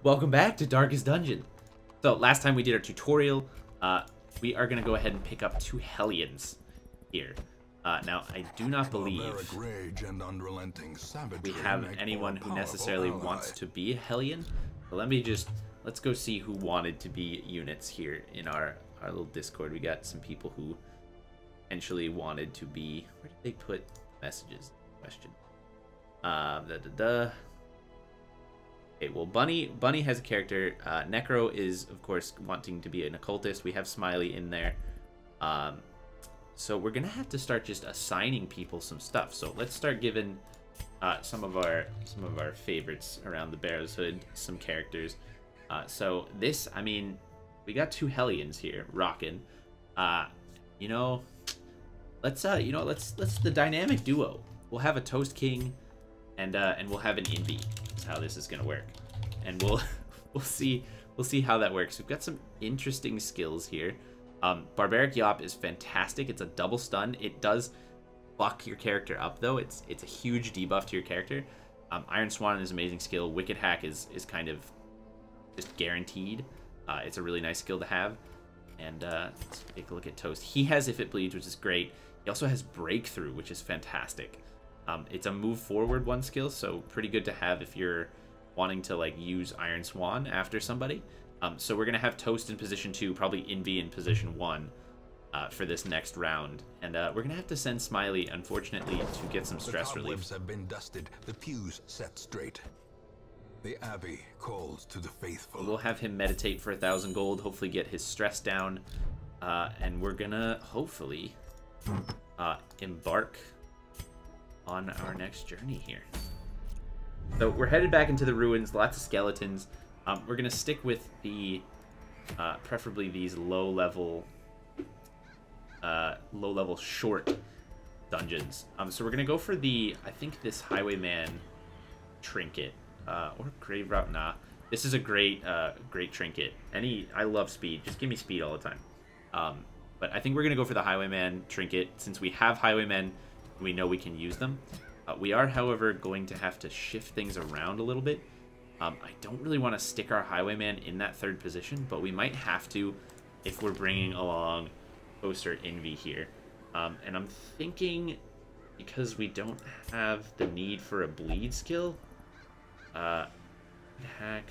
Welcome back to Darkest Dungeon. So last time we did our tutorial, we are going to go ahead and pick up 2 Hellions here. Now, I do not believe we have anyone who necessarily wants to be a Hellion. So let's go see who wanted to be units here in our little Discord. We got some people who potentially wanted to be... Where did they put messages? Question. Okay, well, Bunny has a character. Necro is, of course, wanting to be an occultist. We have Smiley in there. So we're gonna have to start just assigning people some stuff. So let's start giving some of our favorites around the Barrows Hood some characters. So this, I mean, we got 2 Hellions here rocking. You know, let's the dynamic duo. We'll have a Toast King, and we'll have an Envy. Is how this is gonna work, and we'll see how that works. We've got some interesting skills here. Barbaric Yop is fantastic. It's a double stun. It does fuck your character up though. It's a huge debuff to your character. Iron Swan is an amazing skill. Wicked Hack is kind of just guaranteed. It's a really nice skill to have. And let's take a look at Toast. He has If It Bleeds, which is great. He also has Breakthrough, which is fantastic. It's a move forward 1 skill, so pretty good to have if you're wanting to like use Iron Swan after somebody. So we're gonna have Toast in position 2, probably Envy in position 1 for this next round, and we're gonna have to send Smiley, unfortunately, to get some stress relief. The cobwebs have been dusted, the pews set straight. The Abbey calls to the faithful. We'll have him meditate for 1,000 gold, hopefully get his stress down, and we're gonna hopefully embark on our next journey here. So we're headed back into the ruins, lots of skeletons. We're gonna stick with the preferably these low-level short dungeons. So we're gonna go for the, I think, this Highwayman trinket or Grave Route. Nah, this is a great trinket. I love speed. Just give me speed all the time. But I think we're gonna go for the Highwayman trinket since we have Highwaymen. We know we can use them. We are, however, going to have to shift things around a little bit. I don't really want to stick our Highwayman in that 3rd position, but we might have to if we're bringing along Toast or Envy here. And I'm thinking, because we don't have the need for a bleed skill, Hack.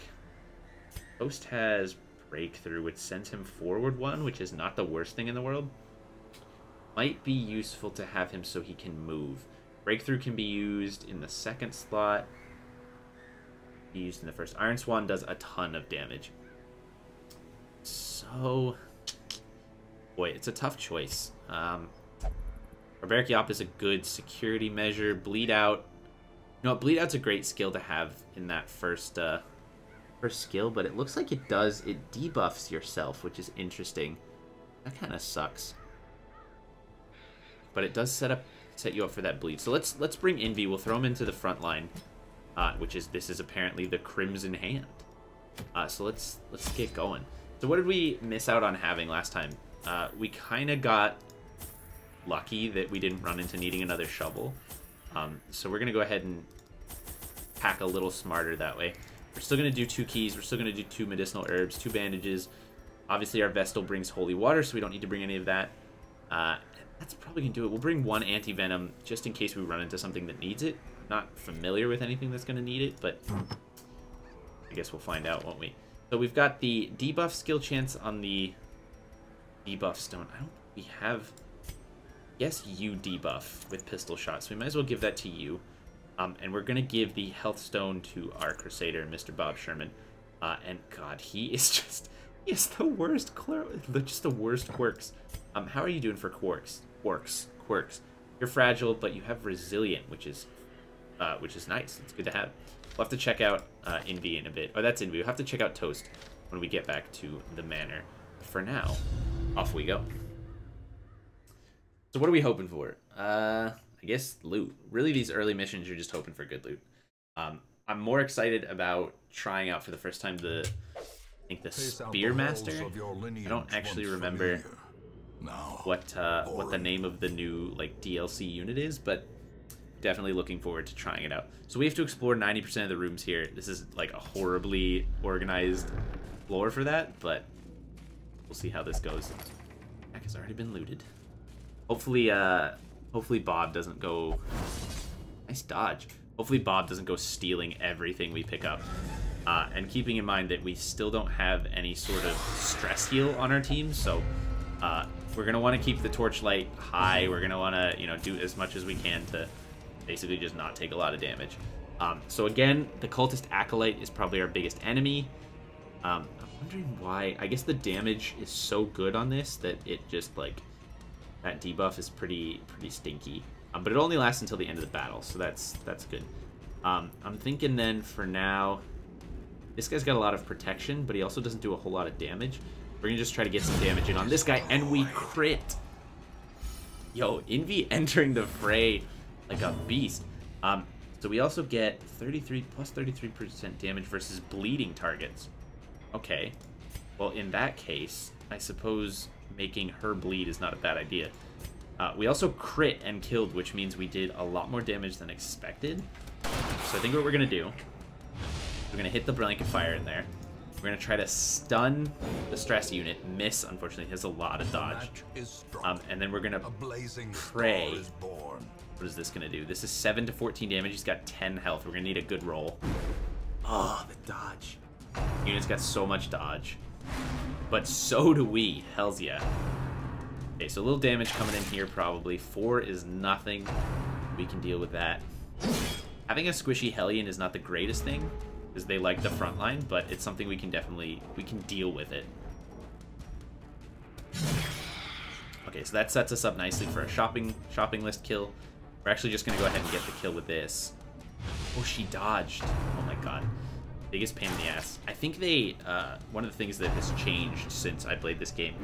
Toast has Breakthrough, which sends him forward 1, which is not the worst thing in the world. Might be useful to have him so he can move. Breakthrough can be used in the 2nd slot. Be used in the 1st. Iron Swan does a ton of damage. So, boy, it's a tough choice. Barbaric Yop is a good security measure. Bleed Out. You know, Bleed Out's a great skill to have in that first skill, but it looks like it debuffs yourself, which is interesting. That kind of sucks. But it does set you up for that bleed. So let's bring Envy. We'll throw him into the front line, this is apparently the Crimson Hand. So let's get going. So what did we miss out on having last time? We kind of got lucky that we didn't run into needing another shovel. So we're gonna go ahead and pack a little smarter that way. We're still gonna do 2 keys. We're still gonna do 2 medicinal herbs, 2 bandages. Obviously our Vestal brings holy water, so we don't need to bring any of that. That's probably going to do it. We'll bring 1 anti-venom just in case we run into something that needs it. I'm not familiar with anything that's going to need it, but I guess we'll find out, won't we? So we've got the debuff skill chance on the debuff stone. I don't think we have... Yes, you debuff with pistol shots. So we might as well give that to you. And we're going to give the health stone to our Crusader, Mr. Bob Sherman. And God, he is just... He has the worst just the worst quirks. How are you doing for quirks? Quirks. You're fragile, but you have resilient, which is nice. It's good to have. We'll have to check out Envy in a bit. Oh, that's Envy. We'll have to check out Toast when we get back to the manor. But for now, off we go. So what are we hoping for? I guess loot. Really, these early missions, you're just hoping for good loot. I'm more excited about trying out for the first time the Spearmaster. I don't actually remember what the name of the new like DLC unit is, but definitely looking forward to trying it out. So we have to explore 90% of the rooms here. This is like a horribly organized floor for that, but we'll see how this goes. Back has already been looted. Hopefully, hopefully Bob doesn't go... Nice dodge. Hopefully Bob doesn't go stealing everything we pick up. And keeping in mind that we still don't have any sort of stress heal on our team, so we're going to want to keep the torchlight high. We're going to want to, you know, do as much as we can to basically just not take a lot of damage. So again, the Cultist Acolyte is probably our biggest enemy. I'm wondering why. I guess the damage is so good on this that it just, like, that debuff is pretty stinky. But it only lasts until the end of the battle, so that's good. I'm thinking then for now, this guy's got a lot of protection, but he also doesn't do a whole lot of damage. We're gonna just try to get some damage in on this guy, and we crit. Yo, Envy entering the fray like a beast. So we also get 33% damage versus bleeding targets. Okay. Well, in that case, I suppose making her bleed is not a bad idea. We also crit and killed, which means we did a lot more damage than expected. So I think what we're gonna do, we're gonna hit the blanket fire in there. We're going to try to stun the stress unit. Miss, unfortunately, has a lot of dodge. And then we're going to pray. What is this going to do? This is 7 to 14 damage. He's got 10 health. We're going to need a good roll. Oh, the dodge. Unit's got so much dodge. But so do we. Hells yeah. Okay, so a little damage coming in here probably. 4 is nothing. We can deal with that. Having a squishy Hellion is not the greatest thing, because they like the front line, but it's something we can deal with it. Okay, so that sets us up nicely for a shopping list kill. We're actually just gonna go ahead and get the kill with this. Oh, she dodged. Oh my god. Biggest pain in the ass. I think they, one of the things that has changed since I played this game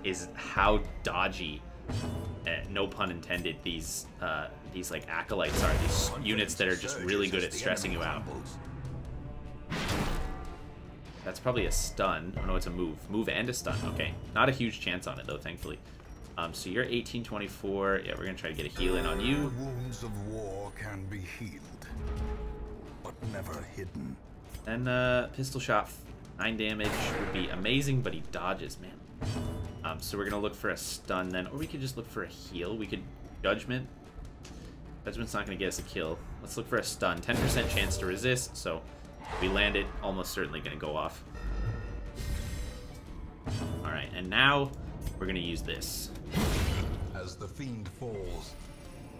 is how dodgy, no pun intended, these like acolytes are. These units that are just really good at stressing you out. That's probably a stun. Oh no, it's a move. Move and a stun. Okay. Not a huge chance on it though, thankfully. So you're 1824. Yeah, we're gonna try to get a heal in on you. Wounds of war can be healed, but never hidden. And pistol shot, 9 damage would be amazing, but he dodges, man. So we're gonna look for a stun then, or we could just look for a heal. We could judgment. Judgment's not gonna get us a kill. Let's look for a stun. 10% chance to resist, so if we land it, almost certainly gonna go off. Alright, and now we're gonna use this. As the fiend falls,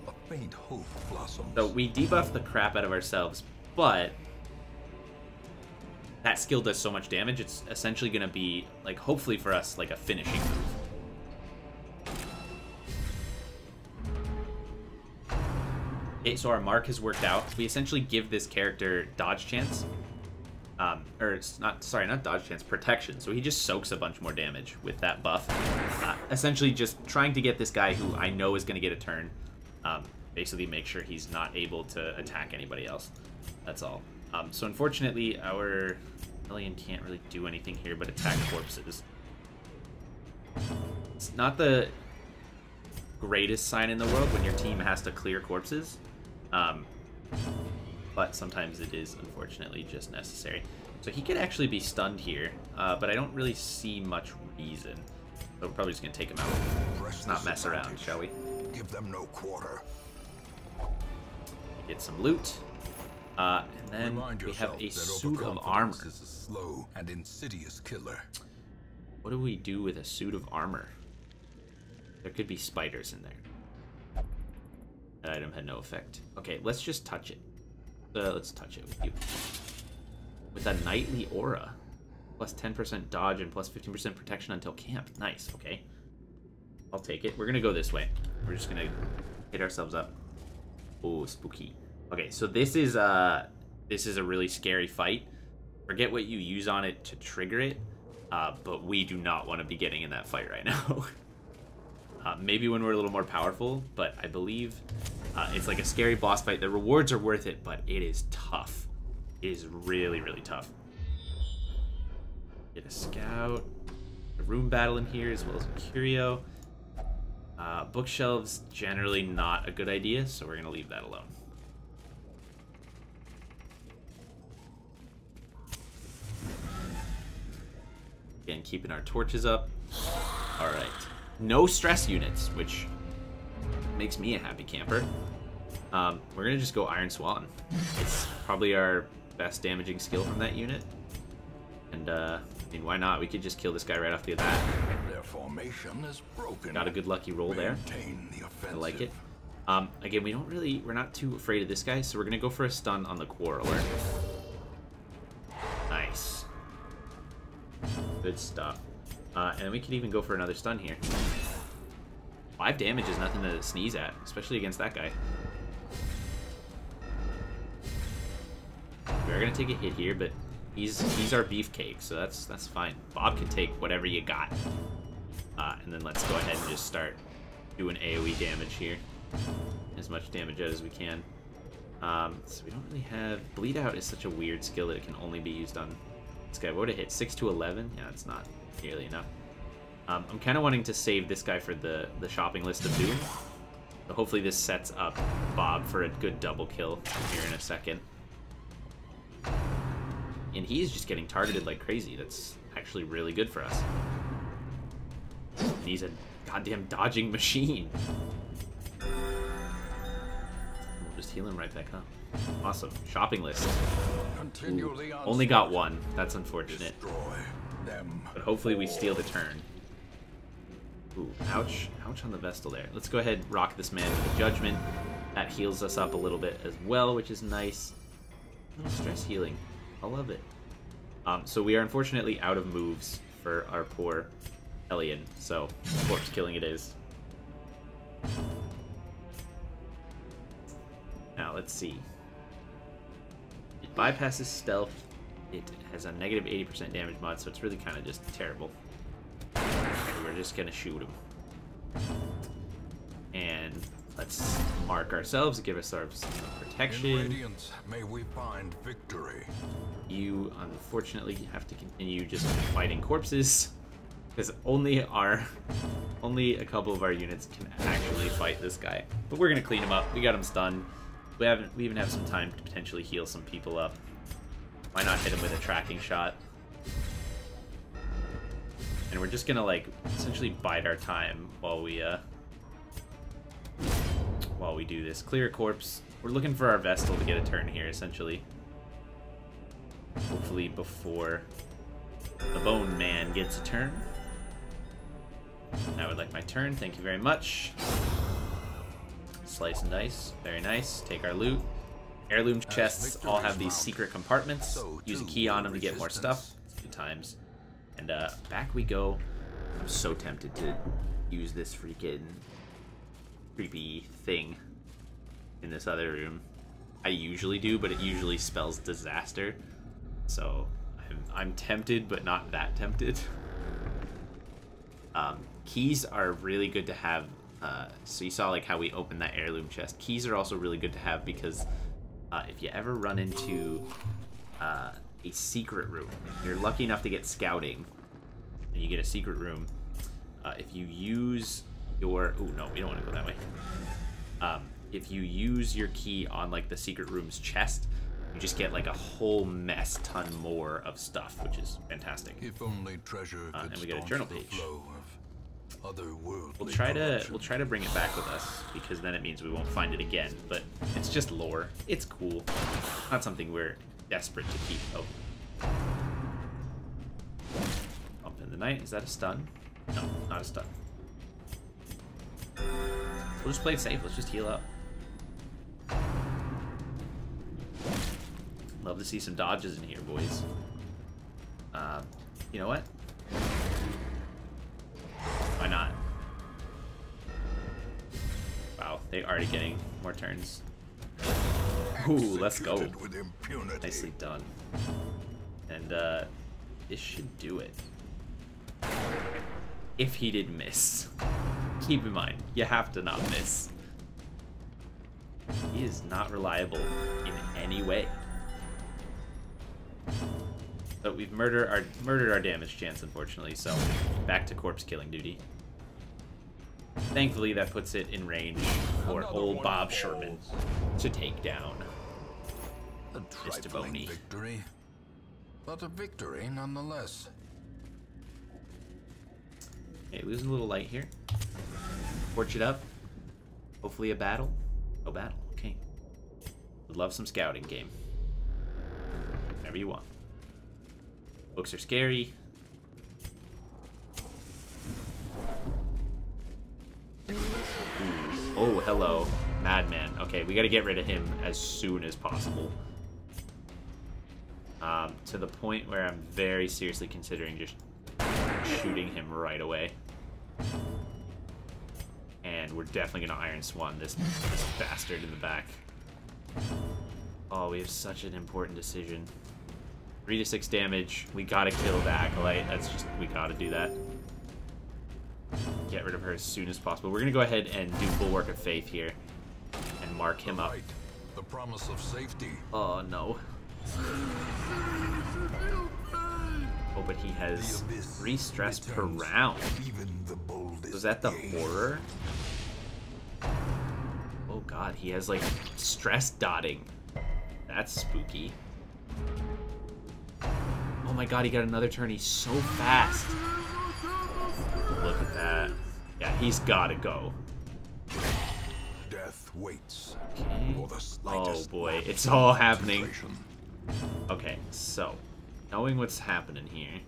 a faint hope blossoms. So we debuff the crap out of ourselves, but that skill does so much damage, it's essentially gonna be, like, hopefully for us, like a finishing move. Okay, so our mark has worked out. We essentially give this character dodge chance. Or it's not, sorry, not dodge chance, protection. So he just soaks a bunch more damage with that buff. Essentially just trying to get this guy who I know is going to get a turn. Basically make sure he's not able to attack anybody else. That's all. So unfortunately, our Hellion can't really do anything here but attack corpses. It's not the greatest sign in the world when your team has to clear corpses. But sometimes it is, unfortunately, just necessary. So he could actually be stunned here, but I don't really see much reason. So we're probably just going to take him out. Let's not mess around, shall we? Give them no quarter. Get some loot. And then we have a suit of armor. Is a slow and insidious killer. What do we do with a suit of armor? There could be spiders in there. That item had no effect. Okay, let's just touch it. Let's touch it with you. With a nightly aura. Plus 10% dodge and plus 15% protection until camp. Nice, okay. I'll take it. We're gonna go this way. We're just gonna hit ourselves up. Oh, spooky. Okay, so this is a really scary fight. Forget what you use on it to trigger it, but we do not want to be getting in that fight right now. Maybe when we're a little more powerful, but I believe it's like a scary boss fight. The rewards are worth it, but it is tough. It is really, really tough. Get a scout. A room battle in here as well as a curio. Bookshelves, generally not a good idea, so we're going to leave that alone. Again, keeping our torches up. Alright. No stress units, which makes me a happy camper. We're going to just go Iron Swan. It's probably our best damaging skill from that unit. And, I mean, why not? We could just kill this guy right off the bat. Their formation is broken. Got a good lucky roll there. I like it. Again, we're not too afraid of this guy, so we're going to go for a stun on the Quarreler. Nice. Good stuff. And we could even go for another stun here. 5 damage is nothing to sneeze at, especially against that guy. We're gonna take a hit here, but he's our beefcake, so that's fine. Bob can take whatever you got. And then let's go ahead and just start doing AoE damage here. As much damage as we can. So we don't really have... Bleed Out is such a weird skill that it can only be used on this guy. What would it hit? 6 to 11? Yeah, it's not nearly enough. I'm kind of wanting to save this guy for the shopping list of doom. So hopefully this sets up Bob for a good double kill here in a second. And he's just getting targeted like crazy. That's actually really good for us. And he's a goddamn dodging machine. We'll just heal him right back up. Awesome. Shopping list. Ooh, only got one. That's unfortunate. But hopefully we steal the turn. Ooh, ouch. Ouch on the Vestal there. Let's go ahead and rock this man with a Judgment. That heals us up a little bit as well, which is nice. A little stress healing. I love it. So we are unfortunately out of moves for our poor Hellion, so corpse killing it is. Now, let's see. It bypasses stealth. It has a negative 80% damage mod, so it's really kind of just terrible. And we're just going to shoot him. And let's mark ourselves, give ourselves some protection. In Radiance, may we find victory. You, unfortunately, have to continue just fighting corpses. Because only a couple of our units can actually fight this guy. But we're going to clean him up. We got him stunned. We even have some time to potentially heal some people up. Why not hit him with a tracking shot? And we're just gonna like essentially bide our time while we do this. Clear a corpse. We're looking for our Vestal to get a turn here, essentially. Hopefully before the Bone Man gets a turn. I would like my turn. Thank you very much. Slice and dice. Very nice. Take our loot. Heirloom chests all have these secret compartments. Use a key on them to get more stuff. Good times. And back we go. I'm so tempted to use this freaking creepy thing in this other room. I usually do, but it usually spells disaster. So I'm tempted, but not that tempted. Keys are really good to have. So you saw like how we opened that heirloom chest. Keys are also really good to have because if you ever run into a secret room, if you're lucky enough to get scouting and you get a secret room, if you use your... Oh, no, we don't want to go that way. If you use your key on like the secret room's chest, you just get like a whole mess ton more of stuff, which is fantastic. If only treasure could and we get a journal page. We'll try to bring it back with us because then it means we won't find it again. But it's just lore. It's cool. Not something we're desperate to keep. Oh, Bump in the night. Is that a stun? No, not a stun. We'll just play it safe. Let's just heal up. Love to see some dodges in here, boys. You know what? Why not? Wow, they're already getting more turns. Ooh, let's go. Nicely done. And this should do it. If he did miss. Keep in mind, you have to not miss. He is not reliable in any way. But we've murdered our damage chance, unfortunately, so back to corpse killing duty. Thankfully, that puts it in range for old Bob Sherman to take down A Mr. trifling Boney. victory, but a victory nonetheless. Okay, losing a little light here. Torch it up. Hopefully a battle. No battle. Okay. Would love some scouting game. Whatever you want. Books are scary. Ooh. Oh, hello. Madman. Okay, we gotta get rid of him as soon as possible. To the point where I'm very seriously considering just shooting him right away. And we're definitely gonna Iron Swan this bastard in the back. Oh, we have such an important decision. 3 to 6 damage. We gotta kill the Acolyte. That's just, we gotta do that. Get rid of her as soon as possible. We're gonna go ahead and do Bulwark of Faith here and mark him up. The promise of safety. Oh no. Oh, but he has 3 stress per round. Even the boldest. Was that the horror? Oh god, he has like stress dotting. That's spooky. Oh my god, he got another turn. He's so fast. Look at that. Yeah, he's gotta go. Death waits. Okay. For the Oh slightest boy, it's all happening. concentration. Okay, so knowing what's happening here,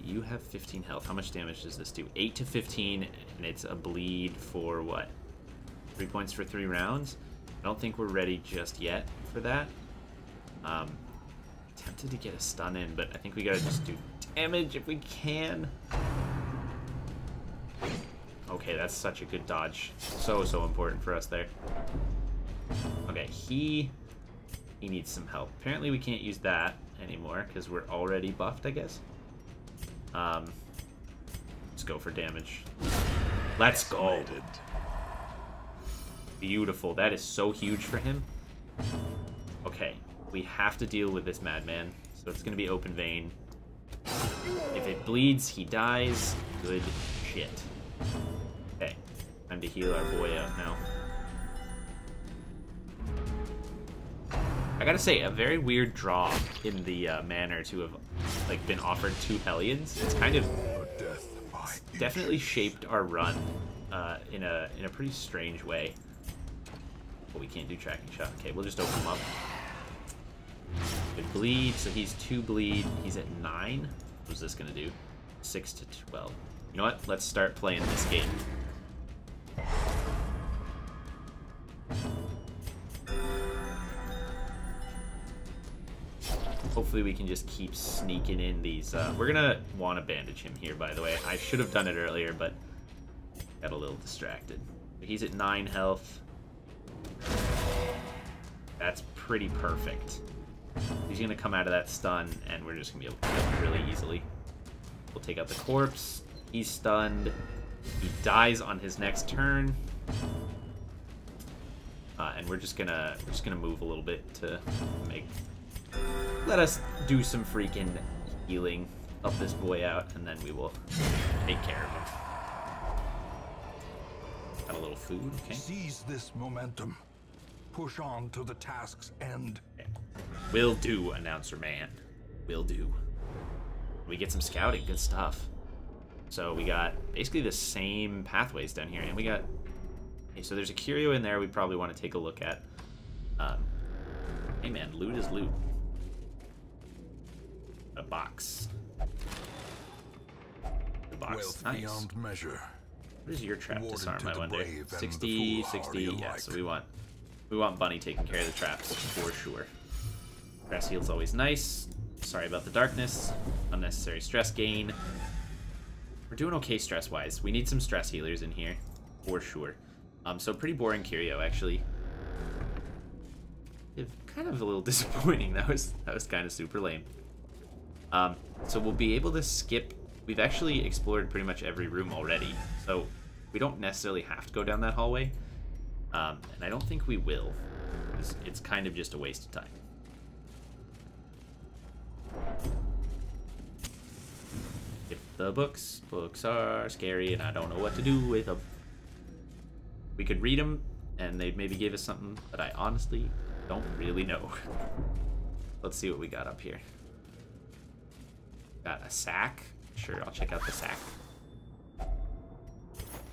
you have 15 health. How much damage does this do? 8 to 15, and it's a bleed for what? 3 points for 3 rounds? I don't think we're ready just yet for that. Tempted to get a stun in, but I think we gotta just do damage if we can. Okay, that's such a good dodge. So important for us there. Okay, he needs some help. Apparently we can't use that anymore because we're already buffed, I guess. Let's go for damage. Let's go. Beautiful. That is so huge for him. Okay, we have to deal with this madman. So it's going to be open vein. If it bleeds, he dies. Good shit. Okay, time to heal our boy out now. I gotta say, a very weird draw in the manner to have like been offered 2 Hellions. It's kind of definitely shaped our run in a pretty strange way. But we can't do tracking shot. Okay, we'll just open him up. Good bleed, so he's 2 bleed. He's at 9. What's this gonna do? 6 to 12. You know what? Let's start playing this game. Hopefully we can just keep sneaking in these. We're gonna want to bandage him here, by the way. I should have done it earlier, but got a little distracted. He's at 9 health. That's pretty perfect. He's gonna come out of that stun, and we're just gonna be able to kill him really easily. We'll take out the corpse. He's stunned. He dies on his next turn. And we're just gonna move a little bit to let us do some freaking healing, help this boy out, and then we will take care of him. Got a little food, okay. Seize this momentum. Push on to the task's end. Okay. Will do, announcer man. Will do. We get some scouting, good stuff. So we got basically the same pathways down here, and we got... Okay, so there's a curio in there we probably want to take a look at. Hey man, loot is loot. A box. The box, Wealth nice. beyond measure. What is your trap Awarded disarm, to I the wonder? brave and 60, the foolhardy 60, yeah, alike. so we want Bunny taking care of the traps, for sure. Grass heal's always nice. Sorry about the darkness. Unnecessary stress gain. We're doing okay stress-wise. We need some stress healers in here, for sure. So pretty boring curio, actually. Kind of a little disappointing. That was kind of super lame. So we'll be able to skip. We've actually explored pretty much every room already, so we don't necessarily have to go down that hallway. And I don't think we will. It's kind of just a waste of time. Skip the books. Books are scary, and I don't know what to do with them. We could read them, and they'd maybe give us something, but I honestly don't really know. Let's see what we got up here. Got a sack. Sure, I'll check out the sack.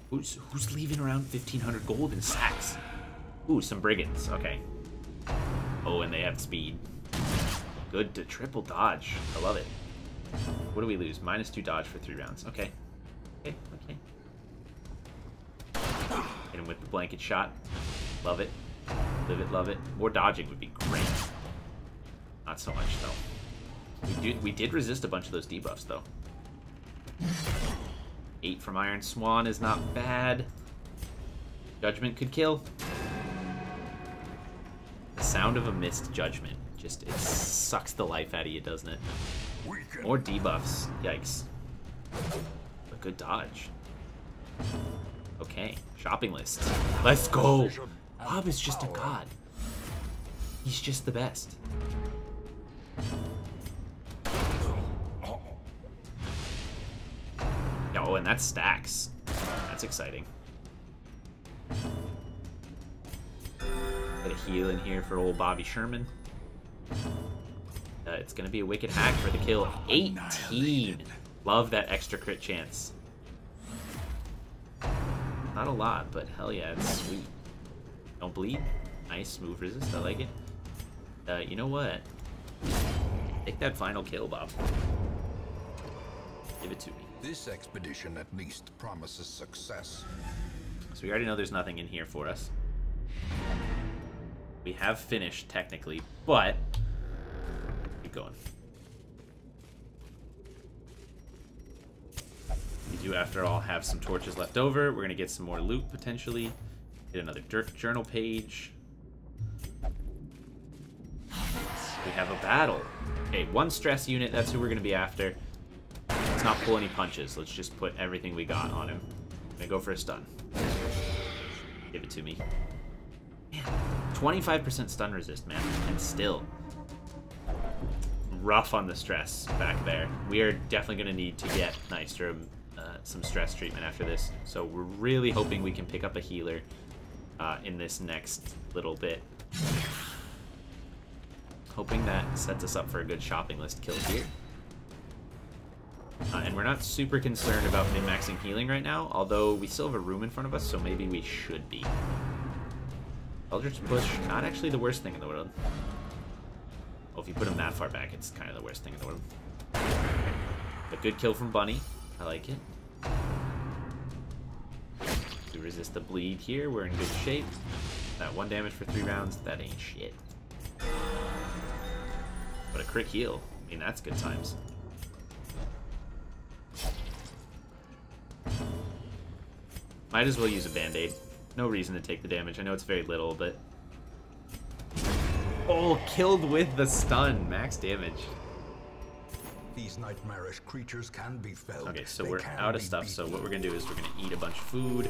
Who's leaving around 1,500 gold in sacks? Ooh, some brigands. Okay. Oh, and they have speed. Good to triple dodge. I love it. What do we lose? -2 dodge for 3 rounds. Okay. Okay, okay. Hit him with the blanket shot. Love it. Live it, love it. More dodging would be great. Not so much, though. We did resist a bunch of those debuffs, though. 8 from Iron Swan is not bad. Judgment could kill. The sound of a missed judgment. Just, it sucks the life out of you, doesn't it? More debuffs. Yikes. A good dodge. Okay. Shopping list. Let's go! Bob is just a god. He's just the best. Oh, and that stacks. That's exciting. Got a heal in here for old Bobby Sherman. It's going to be a wicked hack for the kill. 18! Love that extra crit chance. Not a lot, but hell yeah, it's sweet. Don't bleed. Nice, move resist, I like it. You know what? Take that final kill, Bob. Give it to me. This expedition at least promises success. So we already know there's nothing in here for us. We have finished, technically, but... keep going. We do, after all, have some torches left over. We're going to get some more loot, potentially. Get another journal page. We have a battle. Okay, 1 stress unit. That's who we're going to be after. Let's not pull any punches. Let's just put everything we got on him. I'm going to go for a stun. Give it to me. Man, 25% stun resist, man. And still... rough on the stress back there. We are definitely going to need to get Nystrom some stress treatment after this. So we're really hoping we can pick up a healer in this next little bit. Hoping that sets us up for a good shopping list kill here. And we're not super concerned about min-maxing healing right now, although we still have a room in front of us, so maybe we should be. Eldritch Push, not actually the worst thing in the world. Well, if you put him that far back, it's kind of the worst thing in the world. A good kill from Bunny. I like it. We resist the bleed here. We're in good shape. That 1 damage for 3 rounds, that ain't shit. But a crit heal. I mean, that's good times. Might as well use a band-aid. No reason to take the damage. I know it's very little, but... oh, killed with the stun. Max damage. These nightmarish creatures can be felled. Okay, so we're out of stuff, so what we're going to do is we're going to eat a bunch of food.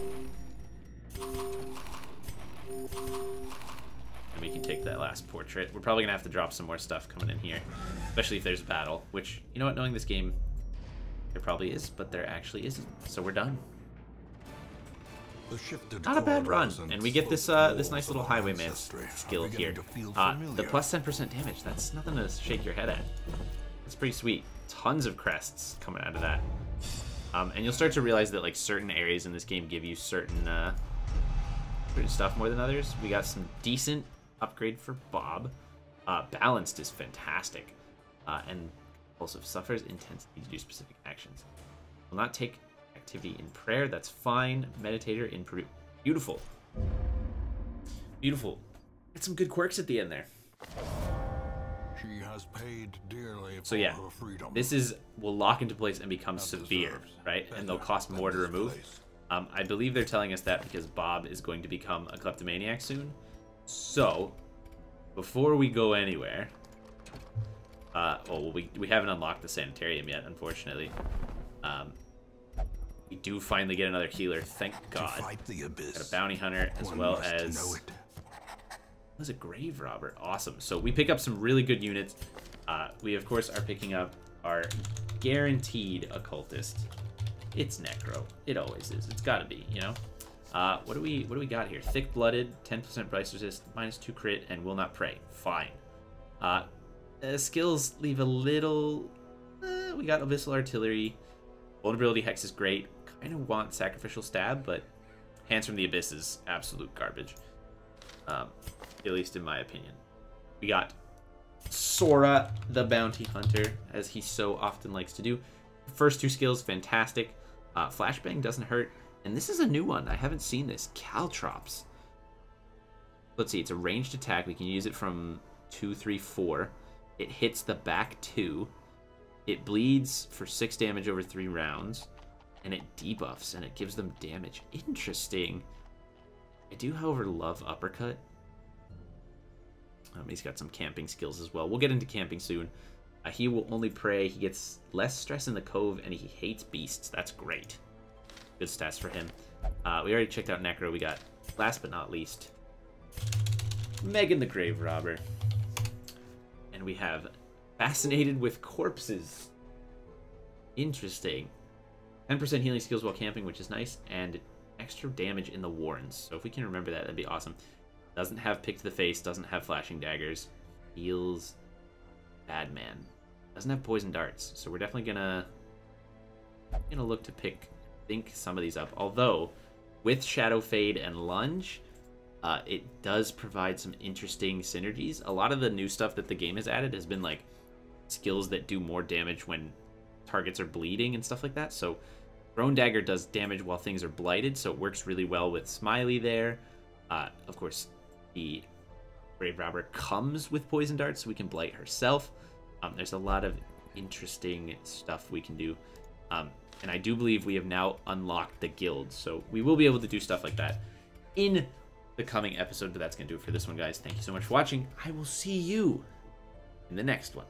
And we can take that last portrait. We're probably going to have to drop some more stuff coming in here. Especially if there's a battle, which, you know what, knowing this game, there probably is, but there actually isn't. So we're done. Not a bad run, and we get this this nice little highwayman skill here. The plus 10% damage, that's nothing to shake your head at. It's pretty sweet. Tons of crests coming out of that. And you'll start to realize that like certain areas in this game give you certain stuff more than others. We got some decent upgrade for Bob. Balanced is fantastic. And also suffers intensity to do specific actions. Will not take activity in prayer, that's fine. Meditator in beautiful. Beautiful. Get some good quirks at the end there. She has paid dearly so yeah, this will lock into place and become severe, right? And they'll cost more to remove. I believe they're telling us that because Bob is going to become a kleptomaniac soon. So, before we go anywhere, well, we haven't unlocked the sanitarium yet, unfortunately. We do finally get another healer, thank God. Got a bounty hunter as well as... was a grave robber. Awesome. So we pick up some really good units. We, of course, are picking up our guaranteed occultist. It's Necro. It always is. It's got to be, you know? What do we got here? Thick-blooded, 10% price resist, -2 crit, and will not prey. Fine. Skills leave a little... we got Abyssal Artillery. Vulnerability Hex is great. Kind of want Sacrificial Stab, but Hands from the Abyss is absolute garbage. At least in my opinion. We got Sora the Bounty Hunter, as he so often likes to do. First 2 skills, fantastic. Flashbang doesn't hurt. And this is a new one. I haven't seen this. Caltrops. Let's see. It's a ranged attack. We can use it from 2, 3, 4. It hits the back 2. It bleeds for 6 damage over 3 rounds. And it debuffs, and it gives them damage. Interesting. I do, however, love Uppercut. He's got some camping skills as well. We'll get into camping soon. He will only pray. He gets less stress in the cove, and he hates beasts. That's great. Good stats for him. We already checked out Necro. We got, last but not least, Megan the Grave Robber. And we have Fascinated with Corpses. Interesting. 10% healing skills while camping, which is nice, and extra damage in the Warrens. So if we can remember that, that'd be awesome. Doesn't have Pick to the Face, doesn't have Flashing Daggers. Heals Bad Man. Doesn't have Poison Darts. So we're definitely gonna look to pick, I think, some of these up. Although, with Shadow Fade and Lunge, it does provide some interesting synergies. A lot of the new stuff that the game has added has been like skills that do more damage when targets are bleeding and stuff like that. So Thrown Dagger does damage while things are blighted, so it works really well with Smiley there. Of course, the Grave Robber comes with Poison Darts, so we can blight herself. There's a lot of interesting stuff we can do. And I do believe we have now unlocked the guild, so we will be able to do stuff like that in the coming episode. But that's going to do it for this one, guys. Thank you so much for watching. I will see you in the next one.